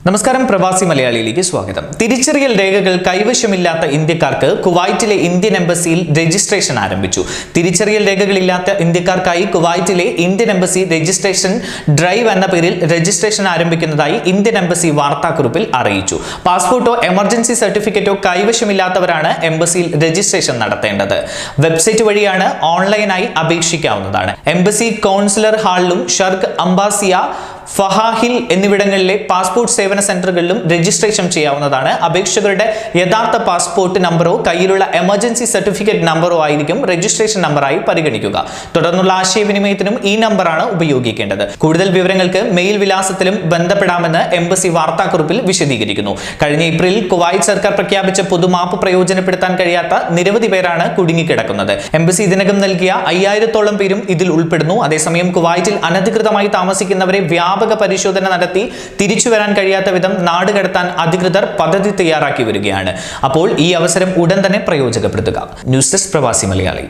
നമസ്കാരം, പ്രവാസി മലയാളിയിലേക്ക് സ്വാഗതം. തിരിച്ചറിയൽ രേഖകൾ കൈവശമില്ലാത്ത ഇന്ത്യക്കാർക്ക് കുവൈറ്റിലെ ഇന്ത്യൻ എംബസിയിൽ രജിസ്ട്രേഷൻ ആരംഭിച്ചു. തിരിച്ചറിയൽ രേഖകളില്ലാത്ത ഇന്ത്യക്കാർക്കായി കുവൈറ്റിലെ ഇന്ത്യൻ എംബസി രജിസ്ട്രേഷൻ ഡ്രൈവ് എന്ന പേരിൽ രജിസ്ട്രേഷൻ ആരംഭിക്കുന്നതായി ഇന്ത്യൻ എംബസി വാർത്താക്കുറിപ്പിൽ അറിയിച്ചു. പാസ്പോർട്ടോ എമർജൻസി സർട്ടിഫിക്കറ്റോ കൈവശമില്ലാത്തവരാണ് എംബസിയിൽ രജിസ്ട്രേഷൻ നടത്തേണ്ടത്. വെബ്സൈറ്റ് വഴിയാണ് ഓൺലൈനായി അപേക്ഷിക്കാവുന്നതാണ്. എംബസി കോൺസുലർ ഹാളിലും ഷർക്ക് അംബാസിയ, ഫഹാഹിൽ എന്നിവിടങ്ങളിലെ പാസ്പോർട്ട് സേവന സെന്ററുകളിലും രജിസ്ട്രേഷൻ ചെയ്യാവുന്നതാണ്. അപേക്ഷകരുടെ യഥാർത്ഥ പാസ്പോർട്ട് നമ്പറോ കയ്യിലുള്ള എമർജൻസി സർട്ടിഫിക്കറ്റ് നമ്പറോ ആയിരിക്കും രജിസ്ട്രേഷൻ നമ്പറായി പരിഗണിക്കുക. തുടർന്നുള്ള ആശയവിനിമയത്തിനും ഈ നമ്പറാണ് ഉപയോഗിക്കേണ്ടത്. കൂടുതൽ വിവരങ്ങൾക്ക് മെയിൽ വിലാസത്തിലും ബന്ധപ്പെടാമെന്ന് എംബസി വാർത്താക്കുറിപ്പിൽ വിശദീകരിക്കുന്നു. കഴിഞ്ഞ ഏപ്രിലിൽ കുവൈറ്റ് സർക്കാർ പ്രഖ്യാപിച്ച പൊതുമാപ്പ് പ്രയോജനപ്പെടുത്താൻ കഴിയാത്ത നിരവധി പേരാണ് കുടുങ്ങിക്കിടക്കുന്നത്. എംബസി ഇതിനകം നൽകിയ 5000-ഓളം പേരും ഇതിൽ ഉൾപ്പെടുന്നു. അതേസമയം കുവൈറ്റിൽ അനധികൃതമായി താമസിക്കുന്നവരെ വ്യാപക പരിശോധന നടത്തി തിരിച്ചു വരാൻ കഴിയാത്ത വിധം നാട് കടത്താൻ അധികൃതർ പദ്ധതി തയ്യാറാക്കി വരികയാണ്. അപ്പോൾ ഈ അവസരം ഉടൻ തന്നെ പ്രയോജനപ്പെടുത്തുക. ന്യൂസ് ഡെസ്ക്, പ്രവാസി മലയാളി.